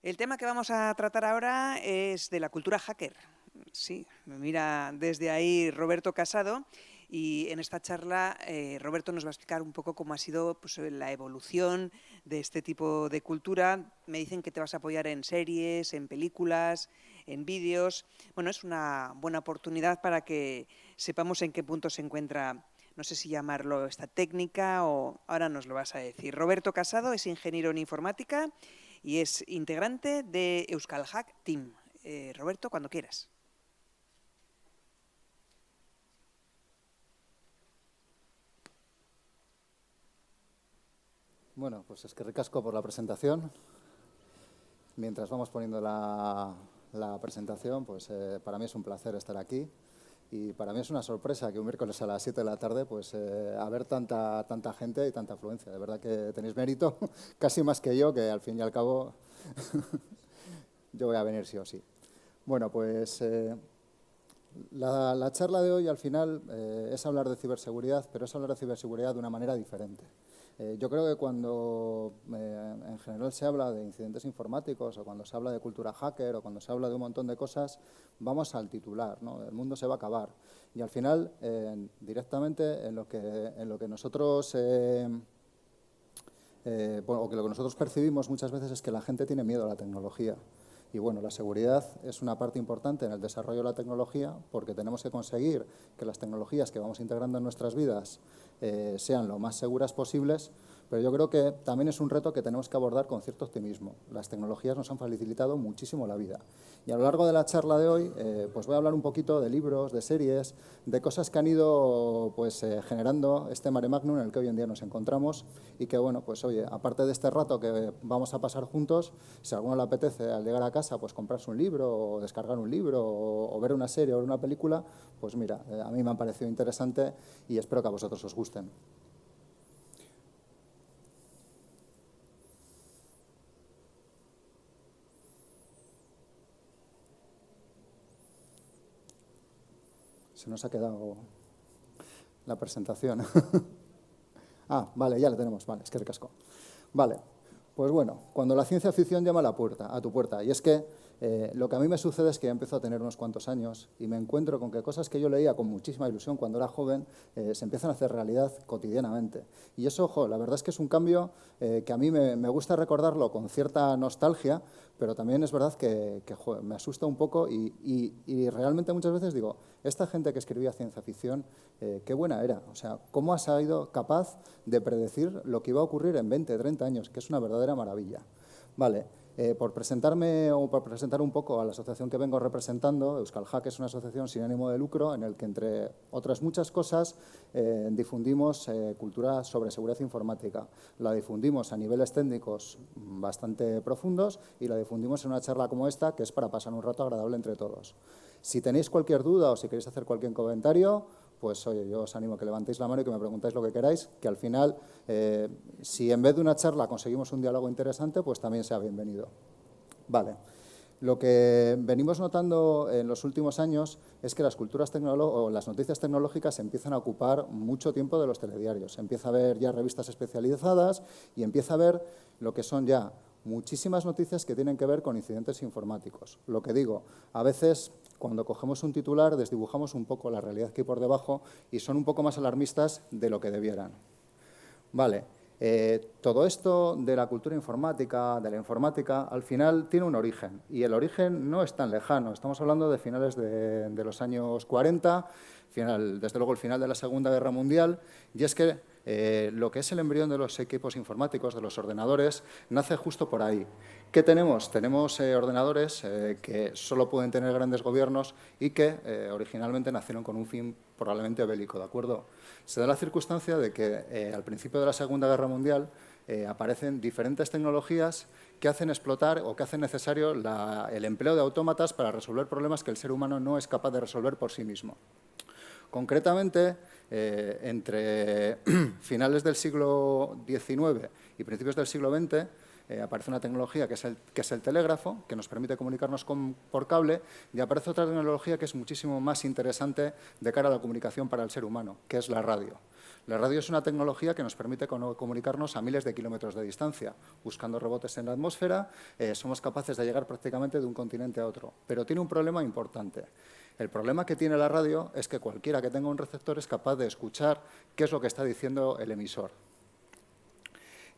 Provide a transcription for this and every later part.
El tema que vamos a tratar ahora es de la cultura hacker. Sí, me mira desde ahí Roberto Casado y en esta charla Roberto nos va a explicar un poco cómo ha sido pues, la evolución de este tipo de cultura. Me dicen que te vas a apoyar en series, en películas, en vídeos. Bueno, es una buena oportunidad para que sepamos en qué punto se encuentra, no sé si llamarlo esta técnica o ahora nos lo vas a decir. Roberto Casado es ingeniero en informática y es integrante de Euskal Hack Team. Roberto, cuando quieras. Bueno, pues es que ricasco por la presentación. Mientras vamos poniendo la presentación, pues para mí es un placer estar aquí. Y para mí es una sorpresa que un miércoles a las 7 de la tarde, pues haber tanta gente y tanta afluencia. De verdad que tenéis mérito, casi más que yo, que al fin y al cabo yo voy a venir sí o sí. Bueno, pues la charla de hoy al final es hablar de ciberseguridad, pero es hablar de ciberseguridad de una manera diferente. Yo creo que cuando en general se habla de incidentes informáticos o cuando se habla de cultura hacker o cuando se habla de un montón de cosas, vamos al titular, ¿no? El mundo se va a acabar. Y al final, directamente en lo que nosotros o que lo que nosotros percibimos muchas veces es que la gente tiene miedo a la tecnología. Y bueno, la seguridad es una parte importante en el desarrollo de la tecnología porque tenemos que conseguir que las tecnologías que vamos integrando en nuestras vidas sean lo más seguras posibles, pero yo creo que también es un reto que tenemos que abordar con cierto optimismo. Las tecnologías nos han facilitado muchísimo la vida. Y a lo largo de la charla de hoy, pues voy a hablar un poquito de libros, de series, de cosas que han ido pues, generando este mare magnum en el que hoy en día nos encontramos y que, bueno, pues oye, aparte de este rato que vamos a pasar juntos, si a alguno le apetece al llegar a casa, pues comprarse un libro o descargar un libro o ver una serie o ver una película, pues mira, a mí me han parecido interesante y espero que a vosotros os gusten. Se nos ha quedado la presentación. Ah, vale, ya la tenemos. Vale, es que ricasco. Vale, pues bueno, cuando la ciencia ficción llama a tu puerta, y es que lo que a mí me sucede es que ya empiezo a tener unos cuantos años y me encuentro con que cosas que yo leía con muchísima ilusión cuando era joven se empiezan a hacer realidad cotidianamente. Y eso, ojo, la verdad es que es un cambio que a mí me gusta recordarlo con cierta nostalgia, pero también es verdad que joder, me asusta un poco y realmente muchas veces digo, esta gente que escribía ciencia ficción, qué buena era. O sea, cómo ha sido capaz de predecir lo que iba a ocurrir en 20, 30 años, que es una verdadera maravilla. Vale, por presentarme o por presentar un poco a la asociación que vengo representando, Euskal Hack es una asociación sin ánimo de lucro en el que, entre otras muchas cosas, difundimos cultura sobre seguridad informática. La difundimos a niveles técnicos bastante profundos y la difundimos en una charla como esta, que es para pasar un rato agradable entre todos. Si tenéis cualquier duda o si queréis hacer cualquier comentario, pues oye, yo os animo a que levantéis la mano y que me preguntáis lo que queráis, que al final, si en vez de una charla conseguimos un diálogo interesante, pues también sea bienvenido. Vale. Lo que venimos notando en los últimos años es que las las noticias tecnológicas empiezan a ocupar mucho tiempo de los telediarios. Empieza a haber ya revistas especializadas y empieza a haber lo que son ya muchísimas noticias que tienen que ver con incidentes informáticos. Lo que digo, a veces cuando cogemos un titular desdibujamos un poco la realidad que hay por debajo y son un poco más alarmistas de lo que debieran. Vale. Todo esto de la cultura informática, de la informática, al final tiene un origen y el origen no es tan lejano. Estamos hablando de finales de los años 40, desde luego el final de la Segunda Guerra Mundial, y es que lo que es el embrión de los equipos informáticos, de los ordenadores, nace justo por ahí. ¿Qué tenemos? Tenemos ordenadores que solo pueden tener grandes gobiernos y que originalmente nacieron con un fin probablemente bélico, ¿de acuerdo? Se da la circunstancia de que al principio de la Segunda Guerra Mundial aparecen diferentes tecnologías que hacen explotar o que hacen necesario el empleo de autómatas para resolver problemas que el ser humano no es capaz de resolver por sí mismo. Concretamente, entre finales del siglo XIX y principios del siglo XX, aparece una tecnología que es el telégrafo, que nos permite comunicarnos por cable, y aparece otra tecnología que es muchísimo más interesante de cara a la comunicación para el ser humano, que es la radio. La radio es una tecnología que nos permite comunicarnos a miles de kilómetros de distancia. Buscando rebotes en la atmósfera, somos capaces de llegar prácticamente de un continente a otro. Pero tiene un problema importante. El problema que tiene la radio es que cualquiera que tenga un receptor es capaz de escuchar qué es lo que está diciendo el emisor.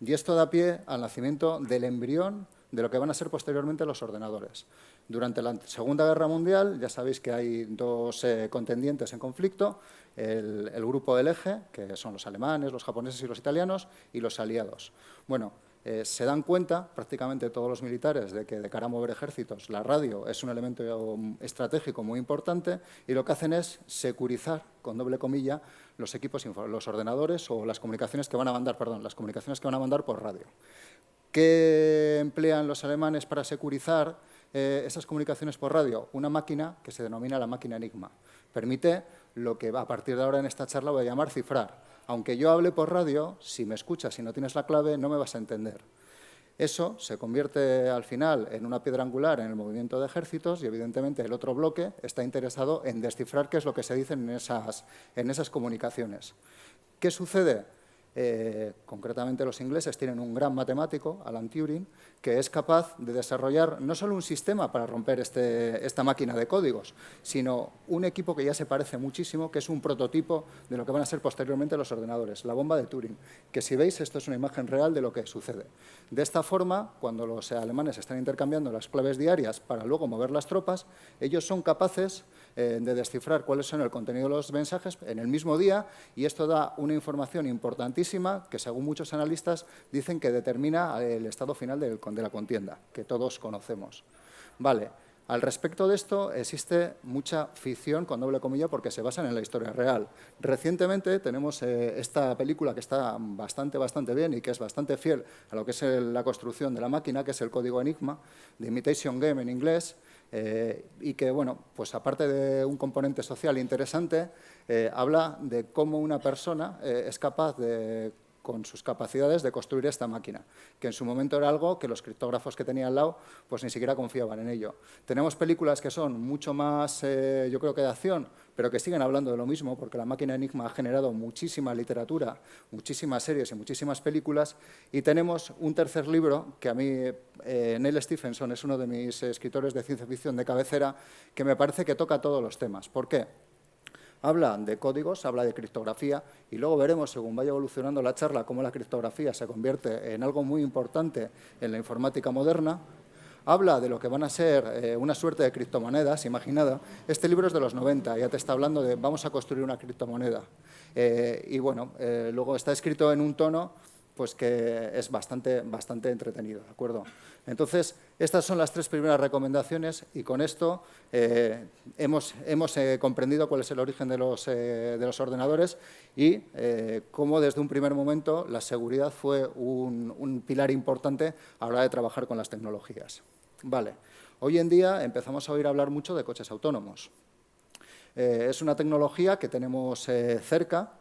Y esto da pie al nacimiento del embrión de lo que van a ser posteriormente los ordenadores. Durante la Segunda Guerra Mundial, ya sabéis que hay dos contendientes en conflicto, el grupo del Eje, que son los alemanes, los japoneses y los italianos, y los aliados. Bueno, se dan cuenta, prácticamente todos los militares, de que de cara a mover ejércitos, la radio es un elemento estratégico muy importante, y lo que hacen es securizar, con doble comilla, los equipos, los ordenadores o las comunicaciones que van a mandar, las comunicaciones que van a mandar por radio. ¿Qué emplean los alemanes para securizar esas comunicaciones por radio? Una máquina que se denomina la máquina Enigma. Permite lo que a partir de ahora en esta charla voy a llamar cifrar. Aunque yo hable por radio, si me escuchas y no tienes la clave, no me vas a entender. Eso se convierte al final en una piedra angular en el movimiento de ejércitos y, evidentemente, el otro bloque está interesado en descifrar qué es lo que se dice en esas comunicaciones. ¿Qué sucede? Concretamente los ingleses tienen un gran matemático, Alan Turing, que es capaz de desarrollar no solo un sistema para romper esta máquina de códigos, sino un equipo que ya se parece muchísimo, que es un prototipo de lo que van a ser posteriormente los ordenadores, la bomba de Turing, que si veis esto es una imagen real de lo que sucede. De esta forma, cuando los alemanes están intercambiando las claves diarias para luego mover las tropas, ellos son capaces de descifrar cuáles son el contenido de los mensajes en el mismo día, y esto da una información importantísima que, según muchos analistas, dicen que determina el estado final de la contienda, que todos conocemos. Vale, al respecto de esto existe mucha ficción, con doble comilla, porque se basan en la historia real. Recientemente tenemos esta película que está bastante bien y que es bastante fiel a lo que es la construcción de la máquina, que es el código Enigma, The Imitation Game en inglés, y que, bueno, pues aparte de un componente social interesante, habla de cómo una persona es capaz de, con sus capacidades, de construir esta máquina, que en su momento era algo que los criptógrafos que tenía al lado pues ni siquiera confiaban en ello. Tenemos películas que son mucho más, yo creo que de acción, pero que siguen hablando de lo mismo, porque la máquina Enigma ha generado muchísima literatura, muchísimas series y muchísimas películas, y tenemos un tercer libro que a mí, Neil Stephenson, es uno de mis escritores de ciencia ficción de cabecera, que me parece que toca todos los temas. ¿Por qué? Habla de códigos, habla de criptografía, y luego veremos, según vaya evolucionando la charla, cómo la criptografía se convierte en algo muy importante en la informática moderna. Habla de lo que van a ser una suerte de criptomonedas, imaginada. Este libro es de los 90, ya te está hablando de vamos a construir una criptomoneda. Y bueno, luego está escrito en un tono pues que es bastante entretenido, ¿de acuerdo? Entonces, estas son las tres primeras recomendaciones, y con esto hemos comprendido cuál es el origen de los ordenadores y cómo desde un primer momento la seguridad fue un pilar importante a la hora de trabajar con las tecnologías. Vale. Hoy en día empezamos a oír hablar mucho de coches autónomos. Es una tecnología que tenemos cerca.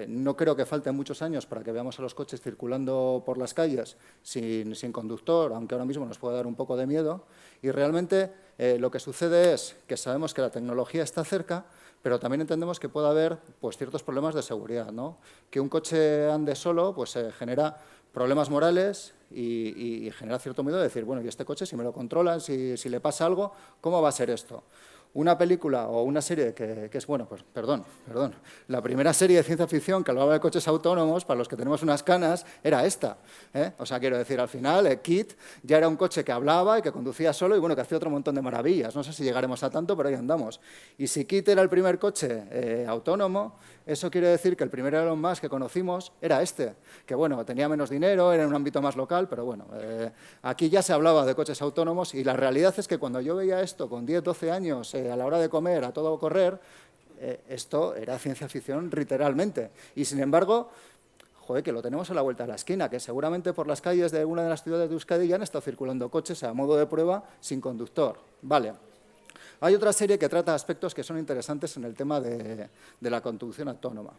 No creo que falten muchos años para que veamos a los coches circulando por las calles sin conductor, aunque ahora mismo nos puede dar un poco de miedo. Y realmente lo que sucede es que sabemos que la tecnología está cerca, pero también entendemos que puede haber pues, ciertos problemas de seguridad, ¿no? Que un coche ande solo pues, genera problemas morales y genera cierto miedo de decir, bueno, ¿y este coche si me lo controlan, si le pasa algo, cómo va a ser esto? Una película o una serie que es, bueno, pues perdón, la primera serie de ciencia ficción que hablaba de coches autónomos, para los que tenemos unas canas, era esta. O sea, quiero decir, al final, KITT ya era un coche que hablaba y que conducía solo y, bueno, que hacía otro montón de maravillas. No sé si llegaremos a tanto, pero ahí andamos. Y si KITT era el primer coche autónomo, eso quiere decir que el primer Elon Musk que conocimos era este, que, bueno, tenía menos dinero, era en un ámbito más local, pero, bueno, aquí ya se hablaba de coches autónomos, y la realidad es que cuando yo veía esto con 10, 12 años, a la hora de comer, a todo correr, esto era ciencia ficción literalmente. Y, sin embargo, joder, que lo tenemos a la vuelta de la esquina, que seguramente por las calles de alguna de las ciudades de Euskadi ya han estado circulando coches a modo de prueba sin conductor. Vale. Hay otra serie que trata aspectos que son interesantes en el tema de la conducción autónoma.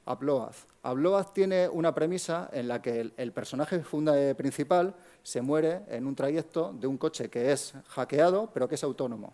Upload. Upload tiene una premisa en la que el personaje principal se muere en un trayecto de un coche que es hackeado, pero que es autónomo.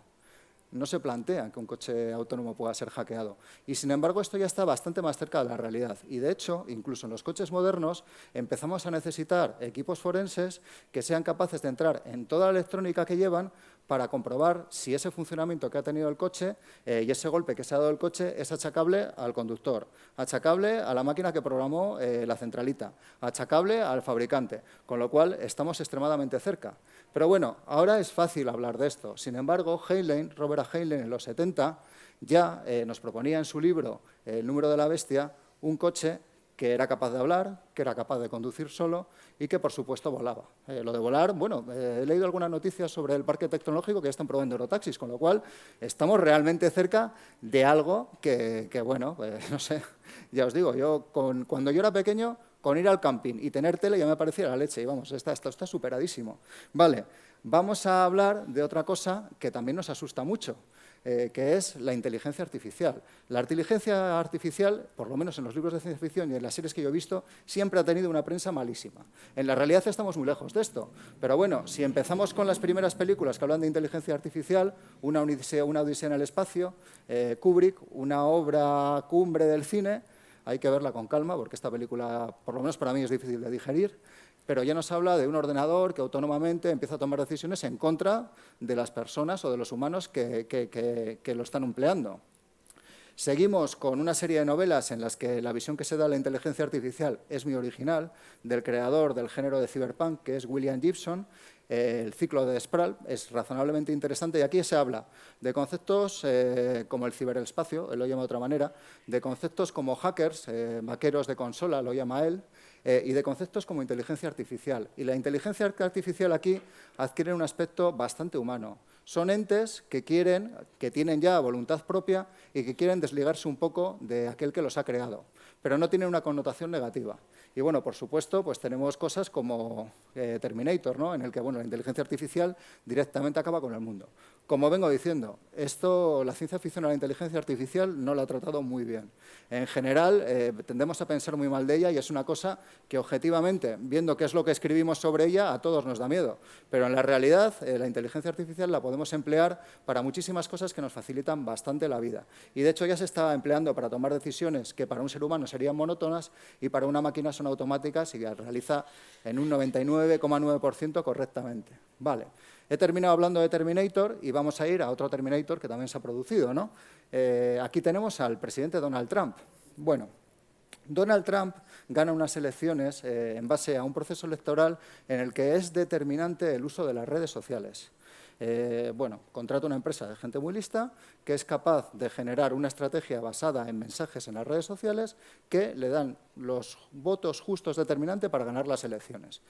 no se plantean que un coche autónomo pueda ser hackeado. Y, sin embargo, esto ya está bastante más cerca de la realidad. Y, de hecho, incluso en los coches modernos empezamos a necesitar equipos forenses que sean capaces de entrar en toda la electrónica que llevan para comprobar si ese funcionamiento que ha tenido el coche y ese golpe que se ha dado el coche es achacable al conductor, achacable a la máquina que programó la centralita, achacable al fabricante, con lo cual estamos extremadamente cerca. Pero bueno, ahora es fácil hablar de esto. Sin embargo, Robert A. Heinlein, en los 70, ya nos proponía en su libro El número de la bestia un coche que era capaz de hablar, que era capaz de conducir solo y que, por supuesto, volaba. Lo de volar, bueno, he leído algunas noticias sobre el parque tecnológico que ya están probando aerotaxis, con lo cual estamos realmente cerca de algo que bueno, no sé, ya os digo, cuando yo era pequeño, con ir al camping y tener tele ya me parecía la leche, y vamos, esto está superadísimo. Vale, vamos a hablar de otra cosa que también nos asusta mucho, que es la inteligencia artificial. La inteligencia artificial, por lo menos en los libros de ciencia ficción y en las series que yo he visto, siempre ha tenido una prensa malísima. En la realidad estamos muy lejos de esto. Pero bueno, si empezamos con las primeras películas que hablan de inteligencia artificial, una odisea en el espacio, Kubrick, una obra cumbre del cine, hay que verla con calma porque esta película, por lo menos para mí, es difícil de digerir. Pero ya nos habla de un ordenador que autónomamente empieza a tomar decisiones en contra de las personas o de los humanos que lo están empleando. Seguimos con una serie de novelas en las que la visión que se da a la inteligencia artificial es muy original, del creador del género de cyberpunk, que es William Gibson. El ciclo de Sprawl es razonablemente interesante y aquí se habla de conceptos como el ciberespacio, él lo llama de otra manera, de conceptos como hackers, vaqueros de consola, lo llama él, y de conceptos como inteligencia artificial. Y la inteligencia artificial aquí adquiere un aspecto bastante humano. Son entes que tienen ya voluntad propia y que quieren desligarse un poco de aquel que los ha creado, pero no tienen una connotación negativa. Y bueno, por supuesto, pues tenemos cosas como Terminator, ¿no? En el que bueno, la inteligencia artificial directamente acaba con el mundo. Como vengo diciendo, la ciencia ficción a la inteligencia artificial no la ha tratado muy bien. En general, tendemos a pensar muy mal de ella y es una cosa que objetivamente, viendo qué es lo que escribimos sobre ella, a todos nos da miedo. Pero en la realidad, la inteligencia artificial la podemos emplear para muchísimas cosas que nos facilitan bastante la vida. Y de hecho ya se está empleando para tomar decisiones que para un ser humano serían monótonas y para una máquina son automáticas y realiza en un 99,9% correctamente. Vale. He terminado hablando de Terminator y vamos a ir a otro Terminator que también se ha producido, ¿no? Aquí tenemos al presidente Donald Trump. Bueno, Donald Trump gana unas elecciones en base a un proceso electoral en el que es determinante el uso de las redes sociales. Bueno, contrata una empresa de gente muy lista que es capaz de generar una estrategia basada en mensajes en las redes sociales que le dan los votos justos determinantes para ganar las elecciones.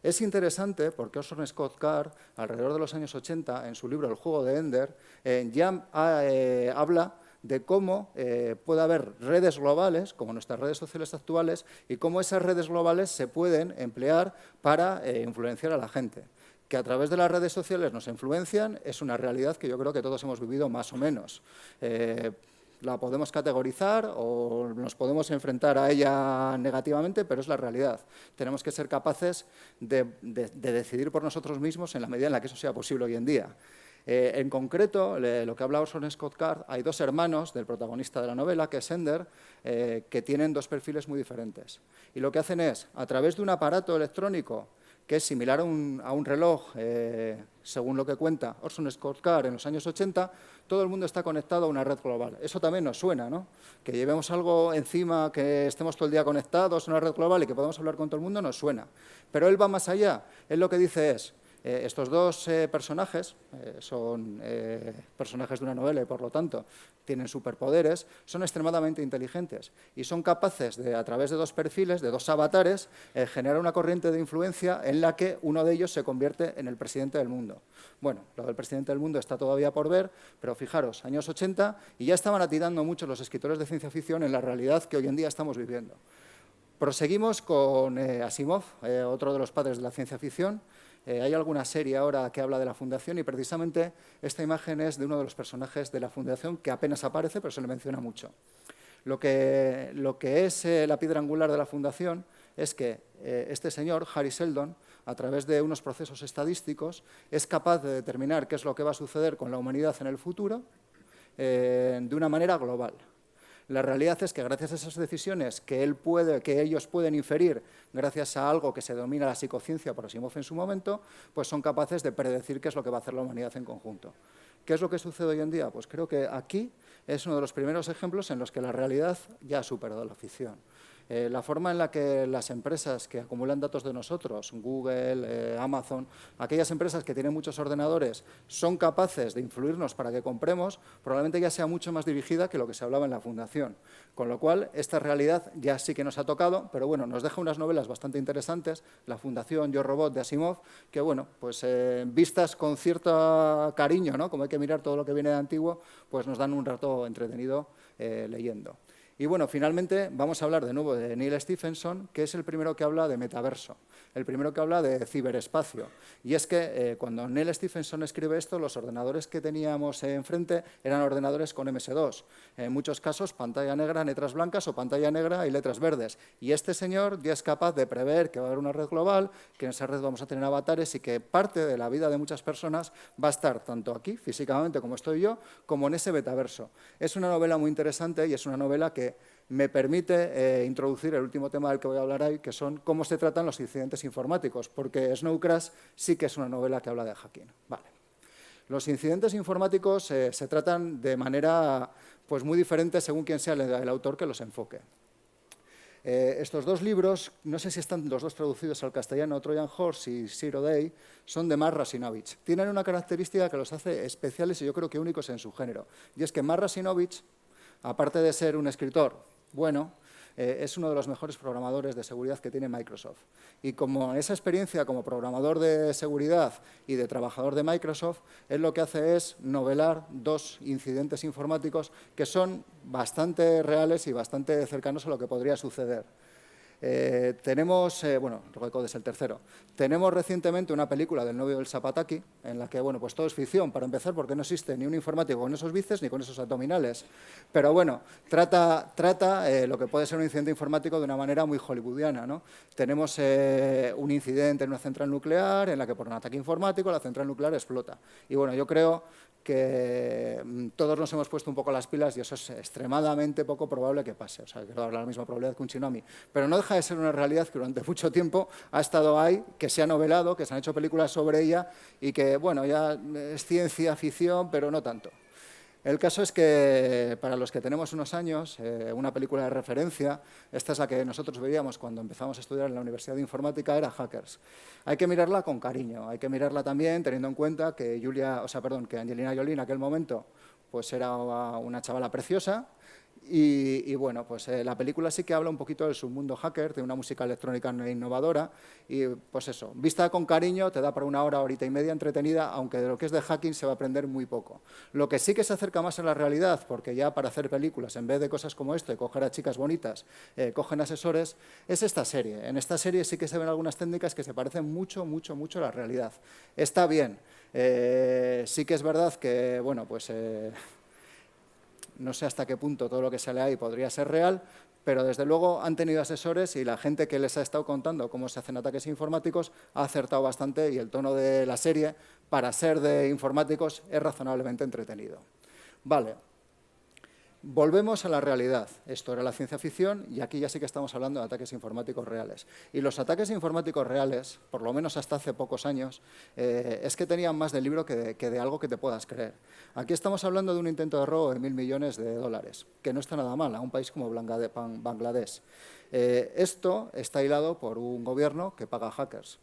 Es interesante porque Orson Scott Card, alrededor de los años 80, en su libro El juego de Ender, ya habla de cómo puede haber redes globales, como nuestras redes sociales actuales, y cómo esas redes globales se pueden emplear para influenciar a la gente. Que a través de las redes sociales nos influencian es una realidad que yo creo que todos hemos vivido más o menos. La podemos categorizar o nos podemos enfrentar a ella negativamente, pero es la realidad. Tenemos que ser capaces de decidir por nosotros mismos en la medida en la que eso sea posible hoy en día. En concreto, lo que habla Orson Scott Card, hay dos hermanos del protagonista de la novela, que es Ender, que tienen dos perfiles muy diferentes. Y lo que hacen es, a través de un aparato electrónico que es similar a un reloj, según lo que cuenta Orson Scott Card en los años 80, todo el mundo está conectado a una red global. Eso también nos suena, ¿no? Que llevemos algo encima, que estemos todo el día conectados a una red global y que podamos hablar con todo el mundo, nos suena. Pero él va más allá. Él lo que dice es, estos dos personajes son personajes de una novela y, por lo tanto, tienen superpoderes, son extremadamente inteligentes y son capaces de, a través de dos perfiles, de dos avatares, generar una corriente de influencia en la que uno de ellos se convierte en el presidente del mundo. Bueno, lo del presidente del mundo está todavía por ver, pero fijaros, años 80, y ya estaban atinando mucho los escritores de ciencia ficción en la realidad que hoy en día estamos viviendo. Proseguimos con Asimov, otro de los padres de la ciencia ficción. Hay alguna serie ahora que habla de la Fundación y precisamente esta imagen es de uno de los personajes de la Fundación que apenas aparece, pero se le menciona mucho. Lo que es la piedra angular de la fundación es que este señor, Harry Seldon, a través de unos procesos estadísticos, es capaz de determinar qué es lo que va a suceder con la humanidad en el futuro de una manera global. La realidad es que gracias a esas decisiones que ellos pueden inferir gracias a algo que se denomina la psicociencia por Asimov en su momento, pues son capaces de predecir qué es lo que va a hacer la humanidad en conjunto. ¿Qué es lo que sucede hoy en día? Pues creo que aquí es uno de los primeros ejemplos en los que la realidad ya ha superado la ficción. La forma en la que las empresas que acumulan datos de nosotros, Google, Amazon, aquellas empresas que tienen muchos ordenadores, son capaces de influirnos para que compremos, probablemente ya sea mucho más dirigida que lo que se hablaba en la Fundación. Con lo cual, esta realidad ya sí que nos ha tocado, pero bueno, nos deja unas novelas bastante interesantes, La Fundación, Yo Robot, de Asimov, que bueno, pues vistas con cierto cariño, ¿no? Como hay que mirar todo lo que viene de antiguo, pues nos dan un rato entretenido leyendo. Y bueno, finalmente vamos a hablar de nuevo de Neil Stephenson, que es el primero que habla de metaverso, el primero que habla de ciberespacio. Y es que cuando Neil Stephenson escribe esto, los ordenadores que teníamos enfrente eran ordenadores con MS2. En muchos casos, pantalla negra, letras blancas o pantalla negra y letras verdes. Y este señor ya es capaz de prever que va a haber una red global, que en esa red vamos a tener avatares y que parte de la vida de muchas personas va a estar tanto aquí, físicamente, como estoy yo, como en ese metaverso. Es una novela muy interesante y es una novela que me permite introducir el último tema del que voy a hablar hoy, que son cómo se tratan los incidentes informáticos, porque Snow Crash sí que es una novela que habla de hacking. Vale. Los incidentes informáticos se tratan de manera pues, muy diferente según quién sea el autor que los enfoque. Estos dos libros, no sé si están los dos traducidos al castellano, Trojan Horse y Zero Day, son de Mark Russinovich. Tienen una característica que los hace especiales y yo creo que únicos en su género, y es que Mark Russinovich, aparte de ser un escritor bueno, es uno de los mejores programadores de seguridad que tiene Microsoft. Y como esa experiencia como programador de seguridad y de trabajador de Microsoft, él lo que hace es novelar dos incidentes informáticos que son bastante reales y bastante cercanos a lo que podría suceder. Bueno, Robocop es el tercero. Tenemos recientemente una película del novio del Zapataki, en la que, bueno, pues todo es ficción, para empezar, porque no existe ni un informático con esos bíceps ni con esos abdominales. Pero bueno, trata lo que puede ser un incidente informático de una manera muy hollywoodiana, ¿no? Tenemos un incidente en una central nuclear en la que por un ataque informático la central nuclear explota. Y bueno, yo creo que todos nos hemos puesto un poco las pilas y eso es extremadamente poco probable que pase. O sea, que va a haber la misma probabilidad que un tsunami. Pero no deja de ser una realidad que durante mucho tiempo ha estado ahí, que se ha novelado, que se han hecho películas sobre ella y que, bueno, ya es ciencia ficción, pero no tanto. El caso es que, para los que tenemos unos años, una película de referencia, esta es la que nosotros veíamos cuando empezamos a estudiar en la Universidad de Informática, era Hackers. Hay que mirarla con cariño, hay que mirarla también teniendo en cuenta que Angelina Jolie en aquel momento pues era una chavala preciosa. Y bueno, pues la película sí que habla un poquito del submundo hacker, de una música electrónica innovadora y pues eso, vista con cariño te da para una hora, horita y media entretenida, aunque de lo que es de hacking se va a aprender muy poco. Lo que sí que se acerca más a la realidad, porque ya para hacer películas, en vez de cosas como esto, de coger a chicas bonitas, cogen asesores, es esta serie. En esta serie sí que se ven algunas técnicas que se parecen mucho a la realidad. Está bien. Sí que es verdad que, bueno, pues no sé hasta qué punto todo lo que sale ahí podría ser real, pero desde luego han tenido asesores y la gente que les ha estado contando cómo se hacen ataques informáticos ha acertado bastante y el tono de la serie, para ser de informáticos, es razonablemente entretenido. Vale. Volvemos a la realidad. Esto era la ciencia ficción y aquí ya sí que estamos hablando de ataques informáticos reales. Y los ataques informáticos reales, por lo menos hasta hace pocos años, es que tenían más de libro que de algo que te puedas creer. Aquí estamos hablando de un intento de robo de $1.000 millones, que no está nada mal a un país como Bangladesh. Esto está hilado por un gobierno que paga hackers.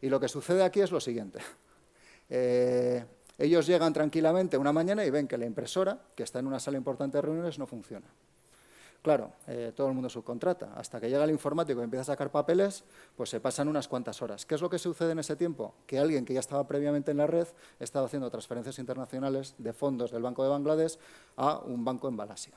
Y lo que sucede aquí es lo siguiente. Ellos llegan tranquilamente una mañana y ven que la impresora, que está en una sala importante de reuniones, no funciona. Claro, todo el mundo subcontrata. Hasta que llega el informático y empieza a sacar papeles, pues se pasan unas cuantas horas. ¿Qué es lo que sucede en ese tiempo? Que alguien que ya estaba previamente en la red estaba haciendo transferencias internacionales de fondos del Banco de Bangladesh a un banco en Malasia.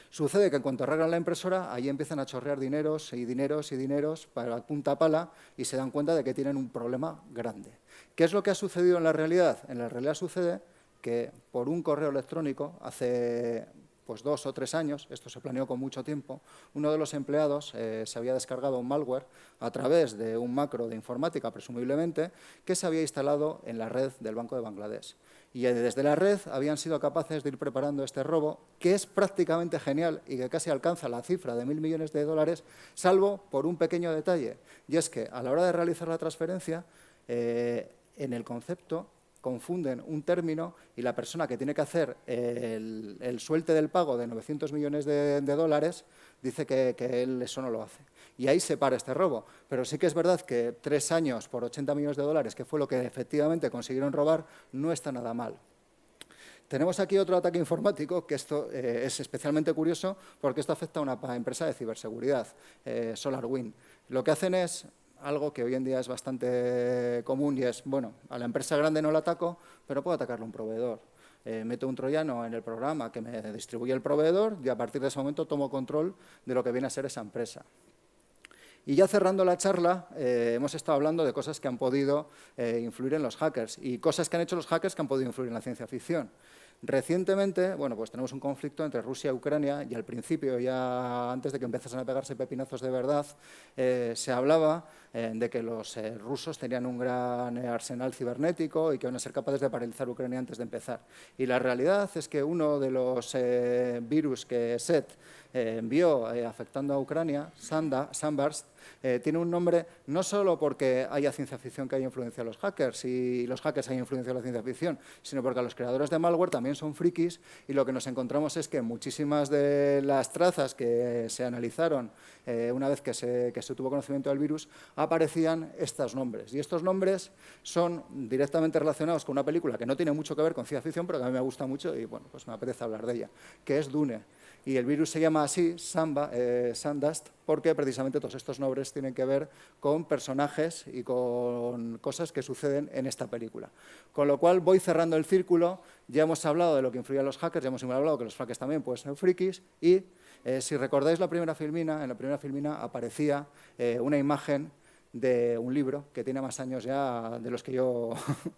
Sucede que en cuanto arreglan la impresora, ahí empiezan a chorrear dineros y dineros para punta pala y se dan cuenta de que tienen un problema grande. ¿Qué es lo que ha sucedido en la realidad? En la realidad sucede que por un correo electrónico, hace pues 2 o 3 años, esto se planeó con mucho tiempo, uno de los empleados se había descargado un malware a través de un macro de informática, presumiblemente, que se había instalado en la red del Banco de Bangladesh. Y desde la red habían sido capaces de ir preparando este robo, que es prácticamente genial y que casi alcanza la cifra de 1.000 millones de dólares, salvo por un pequeño detalle, y es que a la hora de realizar la transferencia, en el concepto confunden un término y la persona que tiene que hacer el suelte del pago de 900 millones de dólares dice que él eso no lo hace. Y ahí se para este robo. Pero sí que es verdad que 3 años por 80 millones de dólares, que fue lo que efectivamente consiguieron robar, no está nada mal. Tenemos aquí otro ataque informático, que esto es especialmente curioso porque esto afecta a una empresa de ciberseguridad, SolarWinds. Lo que hacen es algo que hoy en día es bastante común y es, bueno, a la empresa grande no la ataco, pero puedo atacarle a un proveedor. Meto un troyano en el programa que me distribuye el proveedor y a partir de ese momento tomo control de lo que viene a ser esa empresa. Y ya cerrando la charla, hemos estado hablando de cosas que han podido influir en los hackers y cosas que han hecho los hackers que han podido influir en la ciencia ficción. Recientemente, bueno, pues tenemos un conflicto entre Rusia y Ucrania y al principio, ya antes de que empezasen a pegarse pepinazos de verdad, se hablaba de que los rusos tenían un gran arsenal cibernético y que iban a ser capaces de paralizar Ucrania antes de empezar. Y la realidad es que uno de los virus que SET envió afectando a Ucrania, Sunburst, tiene un nombre no solo porque haya ciencia ficción que haya influenciado a los hackers y los hackers hayan influenciado la ciencia ficción, sino porque a los creadores de malware también son frikis y lo que nos encontramos es que muchísimas de las trazas que se analizaron una vez que se tuvo conocimiento del virus aparecían estos nombres. Y estos nombres son directamente relacionados con una película que no tiene mucho que ver con ciencia ficción, pero que a mí me gusta mucho y bueno, pues me apetece hablar de ella, que es Dune. Y el virus se llama así, Sundust, porque precisamente todos estos nombres tienen que ver con personajes y con cosas que suceden en esta película. Con lo cual voy cerrando el círculo, ya hemos hablado de lo que influye a los hackers, ya hemos hablado que los hackers también pueden ser frikis y si recordáis la primera filmina, en la primera filmina aparecía una imagen de un libro que tiene más años ya de los que yo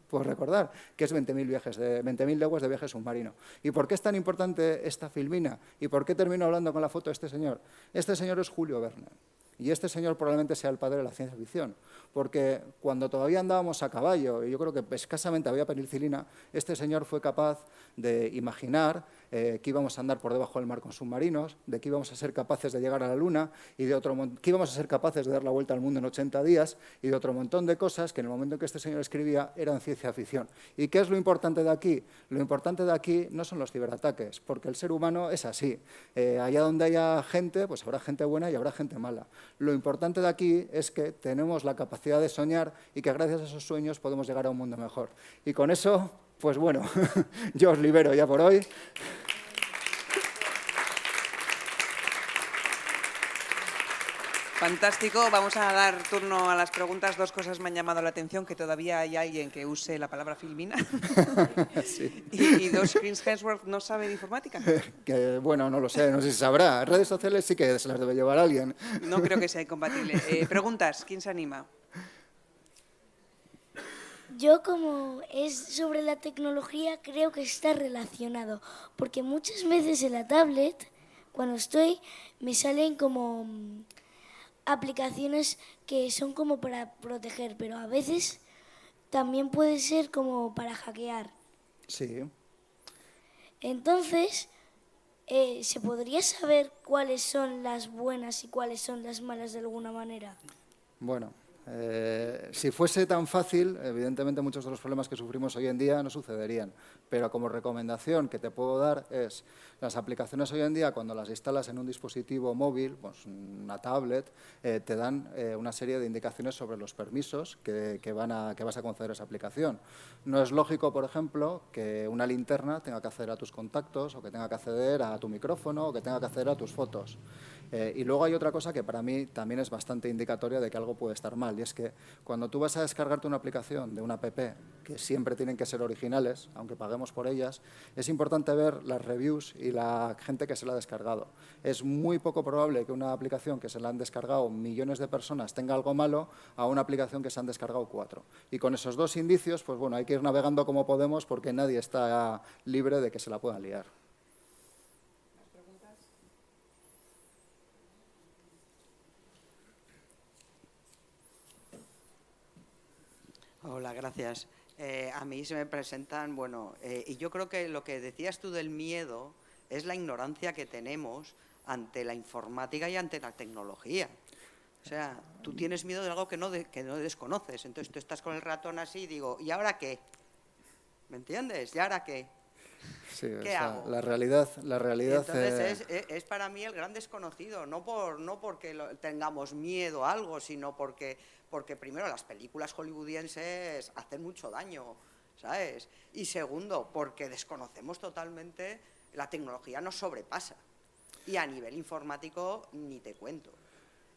puedo recordar, que es 20.000 leguas de viaje submarino. ¿Y por qué es tan importante esta filmina? ¿Y por qué termino hablando con la foto de este señor? Este señor es Julio Verne. Y este señor probablemente sea el padre de la ciencia ficción, porque cuando todavía andábamos a caballo, y yo creo que escasamente había penicilina, este señor fue capaz de imaginar que íbamos a andar por debajo del mar con submarinos, de que íbamos a ser capaces de llegar a la Luna, y que íbamos a ser capaces de dar la vuelta al mundo en 80 días, y de otro montón de cosas que en el momento en que este señor escribía eran ciencia ficción. ¿Y qué es lo importante de aquí? Lo importante de aquí no son los ciberataques, porque el ser humano es así. Allá donde haya gente, pues habrá gente buena y habrá gente mala. Lo importante de aquí es que tenemos la capacidad de soñar y que gracias a esos sueños podemos llegar a un mundo mejor. Y con eso, pues bueno, yo os libero ya por hoy. Fantástico. Vamos a dar turno a las preguntas. 2 cosas me han llamado la atención, que todavía hay alguien que use la palabra filmina. Sí. Y 2, Chris Hemsworth no sabe de informática. Que, bueno, no lo sé, no sé si sabrá. Redes sociales sí que se las debe llevar alguien. No creo que sea incompatible. Preguntas, ¿quién se anima? Yo, como es sobre la tecnología, creo que está relacionado, porque muchas veces en la tablet, cuando estoy, me salen como aplicaciones que son como para proteger, pero a veces también puede ser como para hackear. Sí. Entonces, ¿se podría saber cuáles son las buenas y cuáles son las malas de alguna manera? Bueno, si fuese tan fácil, evidentemente muchos de los problemas que sufrimos hoy en día no sucederían. Pero como recomendación que te puedo dar es, las aplicaciones hoy en día, cuando las instalas en un dispositivo móvil, pues una tablet, te dan una serie de indicaciones sobre los permisos que vas a conceder a esa aplicación. No es lógico, por ejemplo, que una linterna tenga que acceder a tus contactos o que tenga que acceder a tu micrófono o que tenga que acceder a tus fotos. Y luego hay otra cosa que para mí también es bastante indicatoria de que algo puede estar mal, y es que cuando tú vas a descargarte una aplicación de una app, que siempre tienen que ser originales, aunque paguemos por ellas, es importante ver las reviews y la gente que se la ha descargado. Es muy poco probable que una aplicación que se la han descargado millones de personas tenga algo malo a una aplicación que se han descargado 4. Y con esos 2 indicios, pues bueno, hay que ir navegando como podemos porque nadie está libre de que se la puedan liar. Hola, gracias. A mí se me presentan, bueno, y yo creo que lo que decías tú del miedo es la ignorancia que tenemos ante la informática y ante la tecnología. O sea, tú tienes miedo de algo que no desconoces. Entonces tú estás con el ratón así y digo, ¿y ahora qué? ¿Me entiendes? ¿Y ahora qué? Sí, ¿Qué hago? la realidad Entonces es para mí el gran desconocido, no porque tengamos miedo a algo, sino porque primero las películas hollywoodienses hacen mucho daño, ¿sabes? Y segundo, porque desconocemos totalmente, la tecnología nos sobrepasa. Y a nivel informático ni te cuento.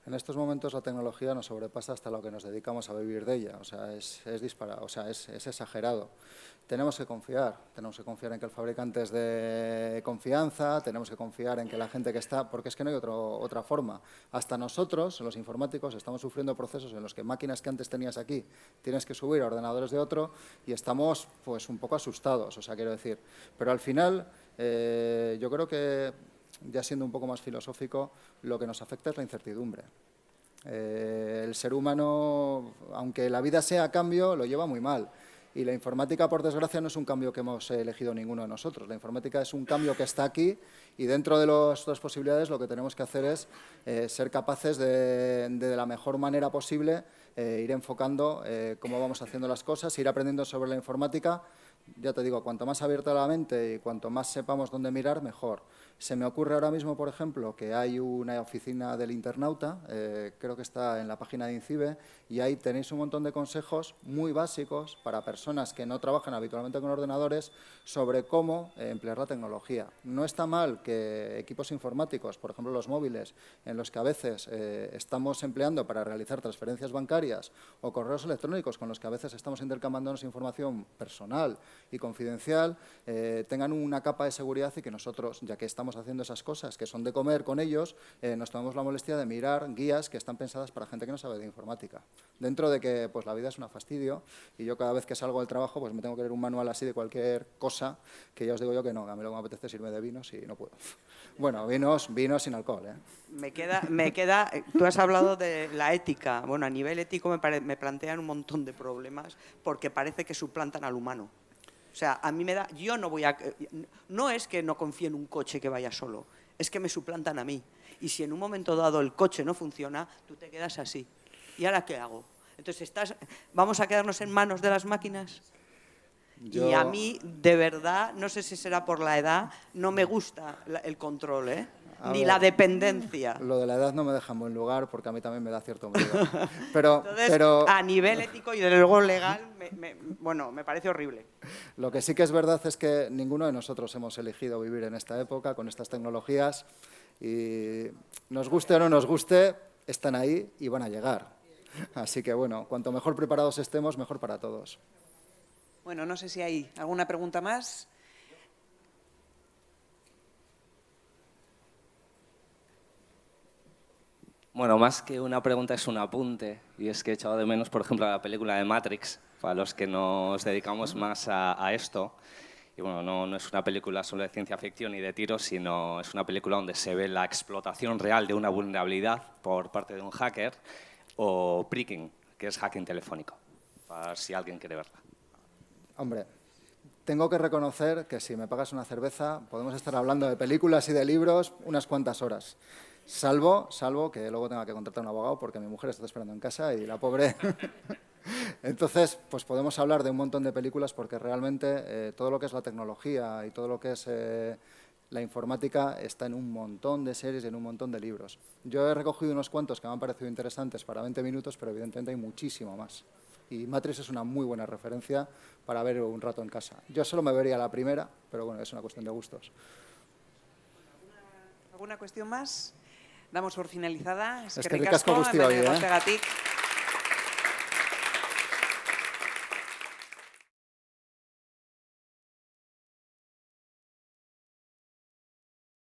En estos momentos la tecnología nos sobrepasa hasta lo que nos dedicamos a vivir de ella, o sea, es disparado, o sea, es exagerado. Tenemos que confiar en que el fabricante es de confianza, tenemos que confiar en que la gente que está, porque es que no hay otra forma. Hasta nosotros, los informáticos, estamos sufriendo procesos en los que máquinas que antes tenías aquí tienes que subir a ordenadores de otro y estamos pues un poco asustados, o sea, quiero decir. Pero al final, yo creo que, ya siendo un poco más filosófico, lo que nos afecta es la incertidumbre. El ser humano, aunque la vida sea cambio, lo lleva muy mal. Y la informática, por desgracia, no es un cambio que hemos elegido ninguno de nosotros. La informática es un cambio que está aquí y dentro de las posibilidades lo que tenemos que hacer es ser capaces de la mejor manera posible, ir enfocando cómo vamos haciendo las cosas, ir aprendiendo sobre la informática. Ya te digo, cuanto más abierta la mente y cuanto más sepamos dónde mirar, mejor. Se me ocurre ahora mismo, por ejemplo, que hay una oficina del internauta, creo que está en la página de INCIBE, y ahí tenéis un montón de consejos muy básicos para personas que no trabajan habitualmente con ordenadores sobre cómo emplear la tecnología. No está mal que equipos informáticos, por ejemplo los móviles, en los que a veces estamos empleando para realizar transferencias bancarias o correos electrónicos con los que a veces estamos intercambiándonos información personal y confidencial, tengan una capa de seguridad y que nosotros, ya que estamos haciendo esas cosas que son de comer con ellos, nos tomamos la molestia de mirar guías que están pensadas para gente que no sabe de informática. Dentro de que pues la vida es un fastidio y yo cada vez que salgo del trabajo pues me tengo que leer un manual así de cualquier cosa que ya os digo yo que no, a mí lo que me apetece es irme de vinos y no puedo. Bueno, vinos sin alcohol, ¿eh? Me queda, tú has hablado de la ética. Bueno, a nivel ético me plantean un montón de problemas porque parece que suplantan al humano. O sea, a mí me da, no es que no confíe en un coche que vaya solo, es que me suplantan a mí. Y si en un momento dado el coche no funciona, tú te quedas así. ¿Y ahora qué hago? Entonces, ¿vamos a quedarnos en manos de las máquinas? Y a mí, de verdad, no sé si será por la edad, no me gusta el control, ¿eh? Ni la dependencia. Lo de la edad no me deja en buen lugar porque a mí también me da cierto miedo. Entonces, a nivel ético y desde luego legal, bueno, me parece horrible. Lo que sí que es verdad es que ninguno de nosotros hemos elegido vivir en esta época con estas tecnologías y nos guste o no nos guste, están ahí y van a llegar. Así que, bueno, cuanto mejor preparados estemos, mejor para todos. Bueno, no sé si hay alguna pregunta más. Bueno, más que una pregunta es un apunte, y es que he echado de menos, por ejemplo, la película de Matrix, para los que nos dedicamos más a esto. Y bueno, no es una película solo de ciencia ficción y de tiros, sino es una película donde se ve la explotación real de una vulnerabilidad por parte de un hacker, o Pricking, que es hacking telefónico, para si alguien quiere verla. Hombre, tengo que reconocer que si me pagas una cerveza podemos estar hablando de películas y de libros unas cuantas horas. Salvo que luego tenga que contratar a un abogado porque mi mujer está esperando en casa y la pobre... Entonces, pues podemos hablar de un montón de películas porque realmente todo lo que es la tecnología y todo lo que es la informática está en un montón de series y en un montón de libros. Yo he recogido unos cuantos que me han parecido interesantes para 20 minutos, pero evidentemente hay muchísimo más. Y Matrix es una muy buena referencia para ver un rato en casa. Yo solo me vería la primera, pero bueno, es una cuestión de gustos. ¿Alguna cuestión más? Damos por finalizada. Eskerrik asko guztioi,